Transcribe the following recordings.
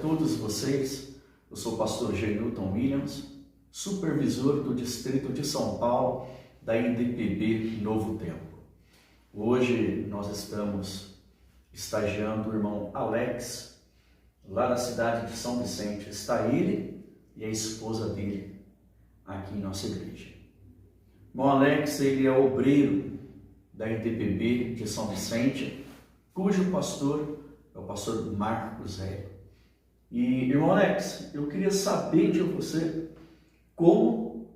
todos vocês. Eu sou o pastor Genilton Williams, supervisor do Distrito de São Paulo da IDPB Novo Tempo. Hoje nós estamos estagiando o irmão Alex, lá na cidade de São Vicente. Está ele e a esposa dele aqui em nossa igreja. O irmão Alex, ele é obreiro da IDPB de São Vicente, cujo pastor é o pastor Marcos Zé. E, irmão Alex, eu queria saber de você como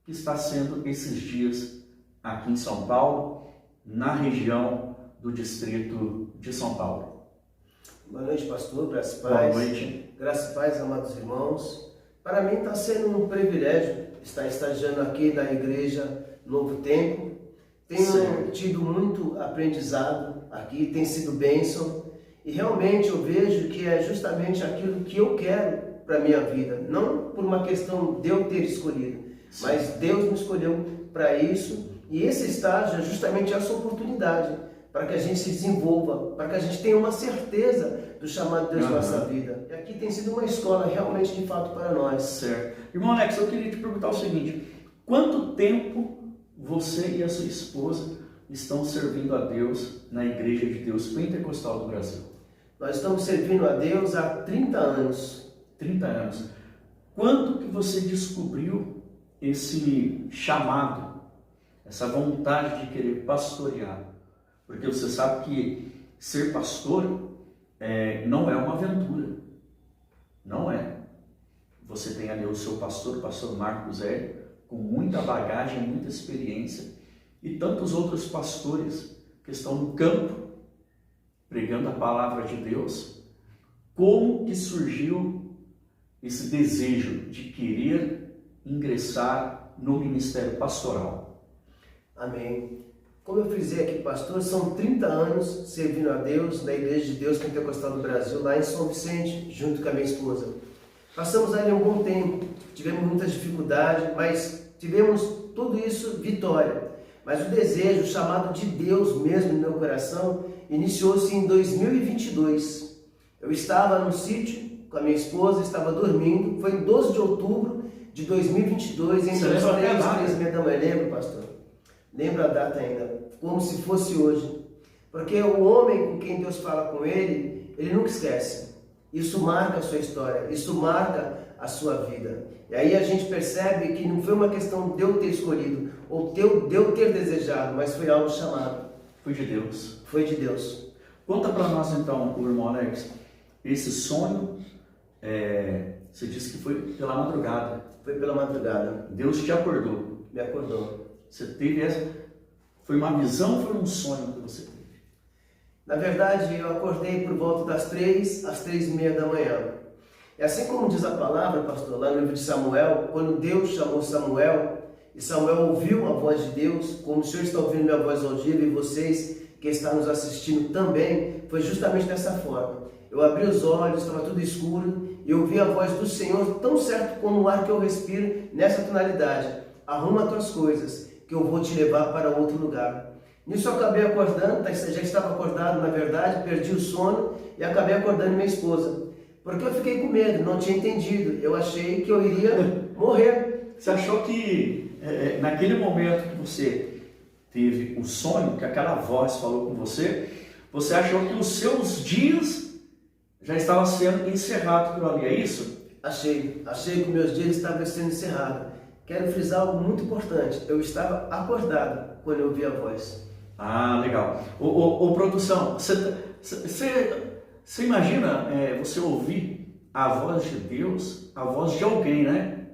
está sendo esses dias aqui em São Paulo, na região do Distrito de São Paulo. Boa noite, pastor, graças e paz. Boa noite. Graças e paz, amados irmãos. Para mim está sendo um privilégio estar estagiando aqui na Igreja Novo Tempo. Tenho tido muito aprendizado aqui, tem sido bênção. E realmente eu vejo que é justamente aquilo que eu quero para a minha vida. Não por uma questão de eu ter escolhido, mas Deus me escolheu para isso. E esse estágio é justamente essa oportunidade para que a gente se desenvolva, para que a gente tenha uma certeza do chamado de Deus na nossa vida. E aqui tem sido uma escola realmente de fato para nós. Certo. Irmão Alex, eu queria te perguntar o seguinte: quanto tempo você e a sua esposa estão servindo a Deus na Igreja de Deus Pentecostal do Brasil? Nós estamos servindo a Deus há 30 anos. 30 anos. Quando que você descobriu esse chamado, essa vontade de querer pastorear? Porque você sabe que ser pastor não é uma aventura. Não é. Você tem ali o seu pastor, o pastor Marcos Zé, com muita bagagem, muita experiência, e tantos outros pastores que estão no campo, pregando a palavra de Deus. Como que surgiu esse desejo de querer ingressar no ministério pastoral? Amém. Como eu frisei aqui, pastor, são 30 anos servindo a Deus na Igreja de Deus Pentecostal do Brasil, lá em São Vicente, junto com a minha esposa. Passamos ali um bom tempo, tivemos muitas dificuldades, mas tivemos tudo isso vitória. Mas o desejo, o chamado de Deus mesmo no meu coração, iniciou-se em 2022. Eu estava no sítio com a minha esposa, estava dormindo, foi em 12 de outubro de 2022, entre as 3h30 da manhã. Lembro, pastor? Lembro a data ainda, como se fosse hoje. Porque o homem com quem Deus fala com ele nunca esquece. Isso marca a sua história, isso marca a sua vida. E aí a gente percebe que não foi uma questão de eu ter escolhido, ou de eu ter desejado, mas foi algo chamado. Foi de Deus. Foi de Deus. Conta para nós então, o irmão Alex, esse sonho, você disse que foi pela madrugada. Foi pela madrugada. Deus te acordou. Me acordou. Você teve essa... Foi uma visão ou foi um sonho que você teve? Na verdade, eu acordei por volta das 3 às 3h30 da manhã. E assim como diz a palavra, pastor, lá no livro de Samuel, quando Deus chamou Samuel, e Samuel ouviu a voz de Deus, como o Senhor está ouvindo minha voz audível, e vocês que estão nos assistindo também, foi justamente dessa forma. Eu abri os olhos, estava tudo escuro, e eu ouvi a voz do Senhor, tão certo como o ar que eu respiro, nessa tonalidade: arruma as tuas coisas, que eu vou te levar para outro lugar. Nisso eu acabei acordando, já estava acordado na verdade, perdi o sono e acabei acordando minha esposa. Porque eu fiquei com medo, não tinha entendido, eu achei que eu iria morrer. Você achou que naquele momento que você teve o sonho, que aquela voz falou com você, você achou que os seus dias já estavam sendo encerrados por ali, é isso? Achei que meus dias estavam sendo encerrados. Quero frisar algo muito importante, eu estava acordado quando eu ouvi a voz. Ah, legal. Ô produção, você imagina você ouvir a voz de Deus, a voz de alguém, né?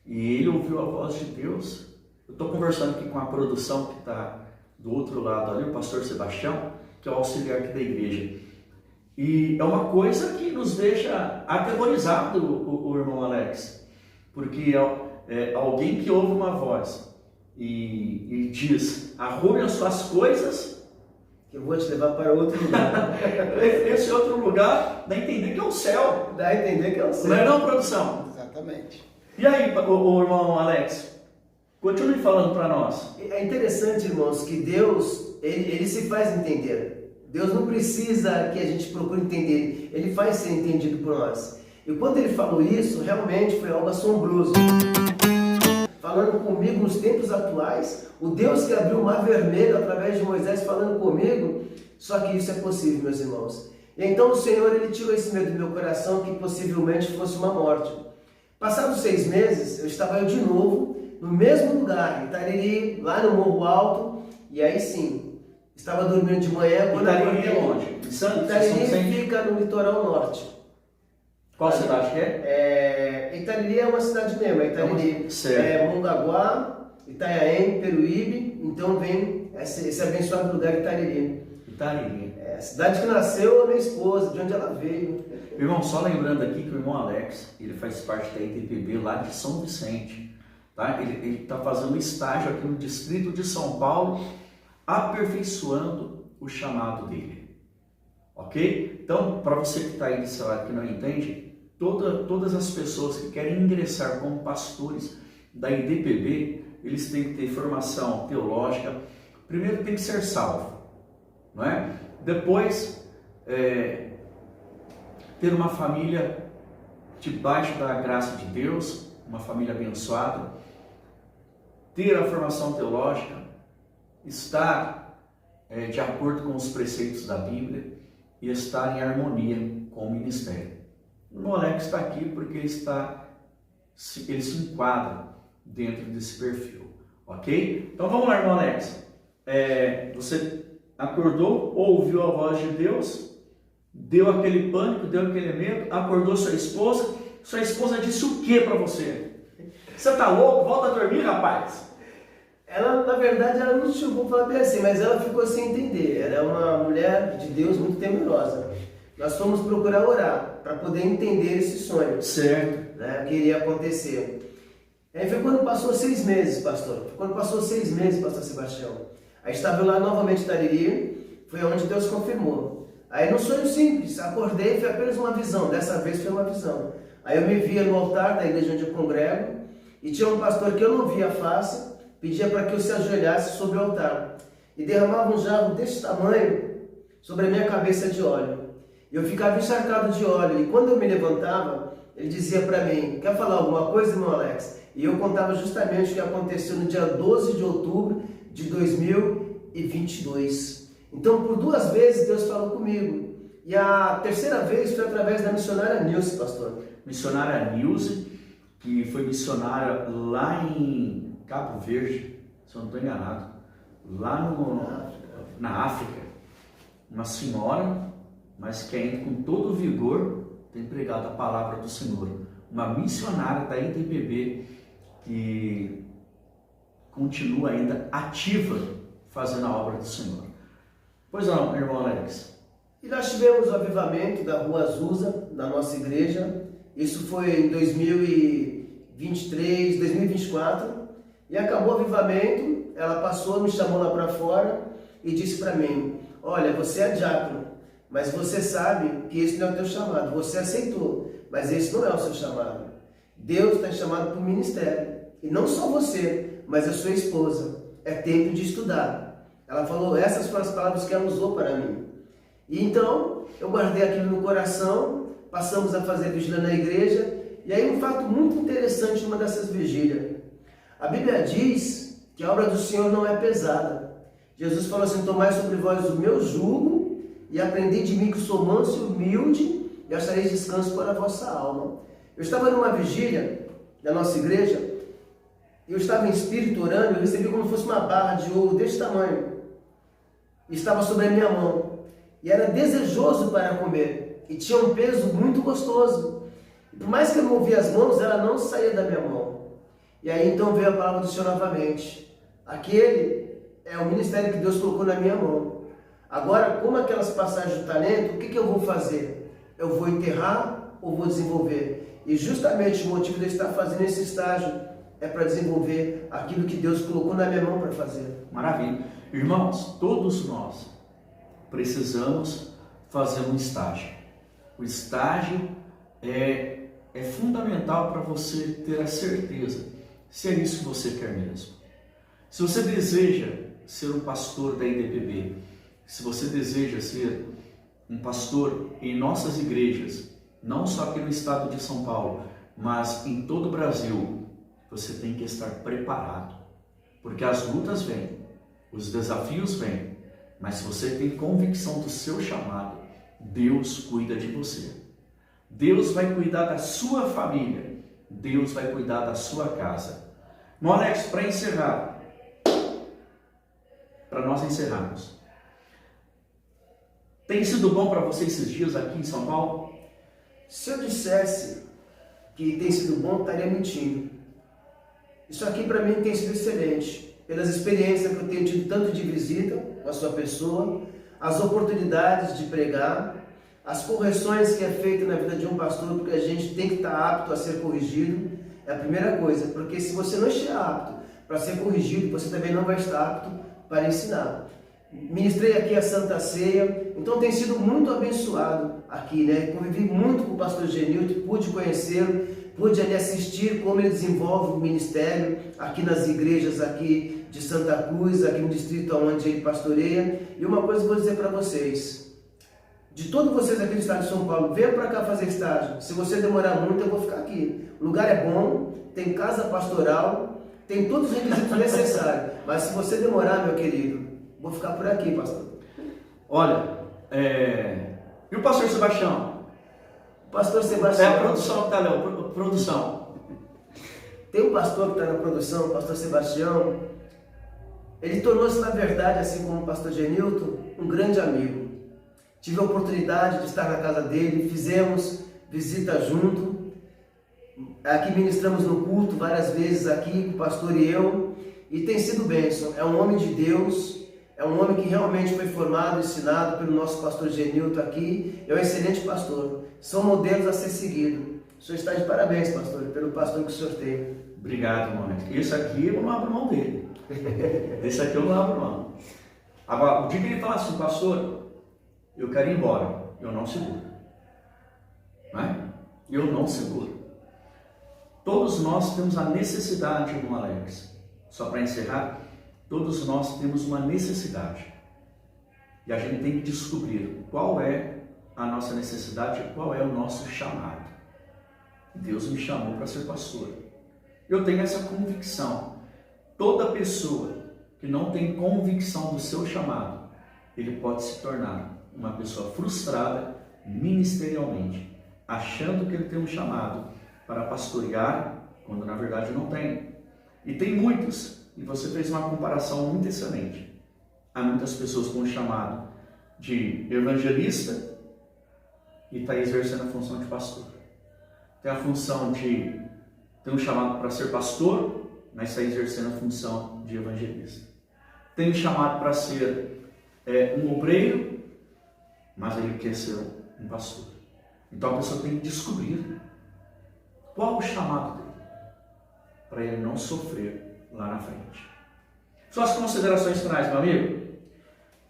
E ele ouviu a voz de Deus. Eu estou conversando aqui com a produção que está do outro lado ali, o pastor Sebastião, que é o auxiliar aqui da igreja. E é uma coisa que nos deixa aterrorizado, o irmão Alex, porque alguém que ouve uma voz e diz: arrume as suas coisas, que eu vou te levar para outro lugar. Esse outro lugar dá a entender que é o céu. Dá a entender que é o céu. Não é não, produção? Exatamente. E aí, o irmão Alex, continue falando para nós. É interessante, irmãos, que Deus, ele se faz entender. Deus não precisa que a gente procure entender, Ele faz ser entendido por nós. E quando Ele falou isso, realmente foi algo assombroso. Falando comigo nos tempos atuais, o Deus que abriu o Mar Vermelho através de Moisés falando comigo, só que isso é possível, meus irmãos. E então o Senhor, Ele tirou esse medo do meu coração, que possivelmente fosse uma morte. Passados 6 meses, eu estava de novo no mesmo lugar, em Itariri, lá no Morro Alto, e aí sim, estava dormindo de manhã. Itariri é onde? Em Santos? Itariri fica no litoral norte. Qual cidade que é? Itariri é uma cidade mesmo, Itariri. Mongaguá, Itanhaém, Peruíbe, então vem esse abençoado lugar Itariri. Itariri. É a cidade que nasceu a minha esposa, de onde ela veio. Irmão, só lembrando aqui que o irmão Alex, ele faz parte da IDPB lá de São Vicente, tá? Ele está fazendo estágio aqui no distrito de São Paulo, aperfeiçoando o chamado dele, ok? Então, para você que está aí desse lado que não entende, todas as pessoas que querem ingressar como pastores da IDPB, eles têm que ter formação teológica. Primeiro tem que ser salvo, não é? Depois, ter uma família debaixo da graça de Deus, uma família abençoada, ter a formação teológica, estar de acordo com os preceitos da Bíblia e estar em harmonia com o ministério. O irmão Alex está aqui porque ele se enquadra dentro desse perfil, ok? Então vamos lá, irmão Alex. Você acordou, ouviu a voz de Deus, deu aquele pânico, deu aquele medo, acordou sua esposa disse o que para você? Você tá louco? Volta a dormir, rapaz! Ela, na verdade, ela não chegou a falar bem assim, mas ela ficou sem entender. Ela é uma mulher de Deus muito temerosa. Nós fomos procurar orar para poder entender esse sonho. Certo. Né, que iria acontecer. Aí foi quando passou 6 meses, pastor. Foi quando passou 6 meses, pastor Sebastião. Aí estava eu lá novamente em Itariri, foi onde Deus confirmou. Aí num sonho simples, acordei, foi apenas uma visão. Dessa vez foi uma visão. Aí eu me via no altar da igreja onde eu congrego e tinha um pastor que eu não via a face, pedia para que eu se ajoelhasse sobre o altar e derramava um jarro desse tamanho sobre a minha cabeça de óleo. Eu ficava encharcado de óleo e quando eu me levantava, ele dizia para mim: quer falar alguma coisa, irmão Alex? E eu contava justamente o que aconteceu no dia 12 de outubro de 2022. Então, por 2 vezes Deus falou comigo. E a terceira vez foi através da missionária Nilce, pastor. Missionária Nilce, que foi missionária lá em Cabo Verde, se eu não estou enganado, lá na África. Uma senhora, mas que ainda com todo vigor tem pregado a palavra do Senhor. Uma missionária da IDPB que continua ainda ativa fazendo a obra do Senhor. Pois não, irmão Alex. E nós tivemos o avivamento da Rua Azusa, na nossa igreja. Isso foi em 2023, 2024. E acabou o avivamento, ela passou, me chamou lá para fora e disse para mim: olha, você é diácono, mas você sabe que esse não é o teu chamado. Você aceitou, mas esse não é o seu chamado. Deus está te chamando para o ministério. E não só você, mas a sua esposa. É tempo de estudar. Ela falou, essas foram as palavras que ela usou para mim. E então, eu guardei aquilo no coração, passamos a fazer vigília na igreja, e aí um fato muito interessante numa dessas vigílias. A Bíblia diz que a obra do Senhor não é pesada. Jesus falou assim: tomai sobre vós o meu jugo, e aprendi de mim que sou manso e humilde, e achareis descanso para a vossa alma. Eu estava numa vigília da nossa igreja, eu estava em espírito orando, eu recebi como se fosse uma barra de ouro desse tamanho. Estava sobre a minha mão. E era desejoso para comer. E tinha um peso muito gostoso. E por mais que eu movia as mãos, ela não saía da minha mão. E aí então veio a palavra do Senhor novamente. Aquele é o ministério que Deus colocou na minha mão. Agora, como aquelas passagens do talento, o que eu vou fazer? Eu vou enterrar ou vou desenvolver? E justamente o motivo de eu estar fazendo esse estágio é para desenvolver aquilo que Deus colocou na minha mão para fazer. Maravilha. Irmãos, todos nós precisamos fazer um estágio. O estágio é fundamental para você ter a certeza se é isso que você quer mesmo. Se você deseja ser um pastor da IDPB, Se você deseja ser um pastor em nossas igrejas, não só aqui no estado de São Paulo, mas em todo o Brasil, você tem que estar preparado, porque as lutas vêm, os desafios vêm, mas se você tem convicção do seu chamado, Deus cuida de você. Deus vai cuidar da sua família, Deus vai cuidar da sua casa. Irmão Alex, para encerrar, para nós encerrarmos, tem sido bom para você esses dias aqui em São Paulo? Se eu dissesse que tem sido bom, estaria mentindo. Isso aqui para mim tem sido excelente, pelas experiências que eu tenho tido tanto de visita com a sua pessoa, as oportunidades de pregar, as correções que é feita na vida de um pastor, porque a gente tem que estar apto a ser corrigido, é a primeira coisa, porque se você não estiver apto para ser corrigido, você também não vai estar apto para ensinar. Ministrei aqui a Santa Ceia, então tem sido muito abençoado aqui, né? Convivi muito com o pastor Genilton, pude conhecê-lo, pude ali assistir como ele desenvolve o ministério aqui nas igrejas aqui de Santa Cruz, aqui no distrito onde ele pastoreia. E uma coisa eu vou dizer para vocês, de todos vocês aqui do estado de São Paulo, venha para cá fazer estágio. Se você demorar muito, eu vou ficar aqui. O lugar é bom, tem casa pastoral, tem todos os requisitos necessários. Mas se você demorar, meu querido, vou ficar por aqui, pastor. Olha, e o pastor Sebastião? O pastor Sebastião. É a produção que está ali, produção. Tem um pastor que está na produção, o pastor Sebastião. Ele tornou-se, na verdade, assim como o pastor Genilton, um grande amigo. Tive a oportunidade de estar na casa dele, fizemos visita junto. Aqui ministramos no culto várias vezes aqui, o pastor e eu. E tem sido bênção. É um homem de Deus. É um homem que realmente foi formado, ensinado pelo nosso pastor Genilton aqui. É um excelente pastor. São modelos a ser seguidos. O senhor está de parabéns, pastor, pelo pastor que o senhor tem. Obrigado, irmão. Isso aqui eu não abro mão dele. Esse aqui eu não abro mão. Agora, o dia que ele fala assim, pastor, eu quero ir embora, eu não seguro. Não é? Eu não seguro. Todos nós temos a necessidade, irmão Alex. Só para encerrar, todos nós temos uma necessidade. E a gente tem que descobrir qual é a nossa necessidade e qual é o nosso chamado. Deus me chamou para ser pastor. Eu tenho essa convicção. Toda pessoa que não tem convicção do seu chamado, ele pode se tornar uma pessoa frustrada ministerialmente, achando que ele tem um chamado para pastorear, quando na verdade não tem. E tem muitos, e você fez uma comparação muito excelente. Há muitas pessoas com o chamado de evangelista e está exercendo a função de pastor. Tem a função de ter um chamado para ser pastor, mas está exercendo a função de evangelista. Tem um chamado para ser um obreiro, mas ele quer ser um pastor. Então a pessoa tem que descobrir qual o chamado dele, para ele não sofrer lá na frente. Suas considerações finais, meu amigo?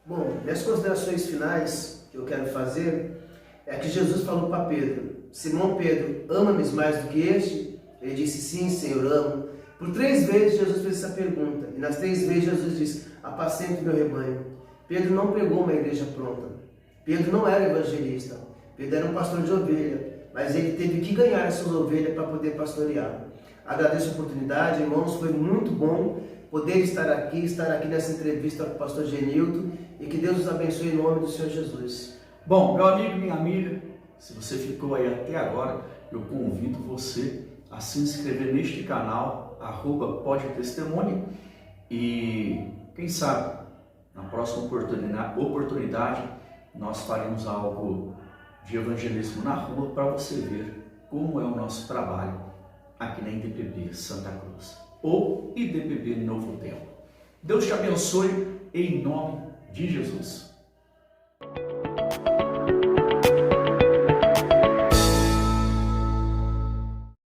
Bom, minhas considerações finais que eu quero fazer é que Jesus falou para Pedro: Simão Pedro, ama-me mais do que este? Ele disse: sim, Senhor, amo. Por 3 vezes Jesus fez essa pergunta, e nas 3 vezes Jesus disse: apacente meu rebanho. Pedro não pregou uma igreja pronta. Pedro não era evangelista. Pedro era um pastor de ovelha, mas ele teve que ganhar essas ovelhas para poder pastorear. Agradeço a oportunidade, irmãos, foi muito bom poder estar aqui nessa entrevista com o pastor Genilton, e que Deus os abençoe em nome do Senhor Jesus. Bom, meu amigo, minha amiga, se você ficou aí até agora, eu convido você a se inscrever neste canal, @podtestemunho, e quem sabe, na próxima oportunidade, nós faremos algo de evangelismo na rua para você ver como é o nosso trabalho aqui na IDPB Santa Cruz, ou IDPB Novo Tempo. Deus te abençoe em nome de Jesus.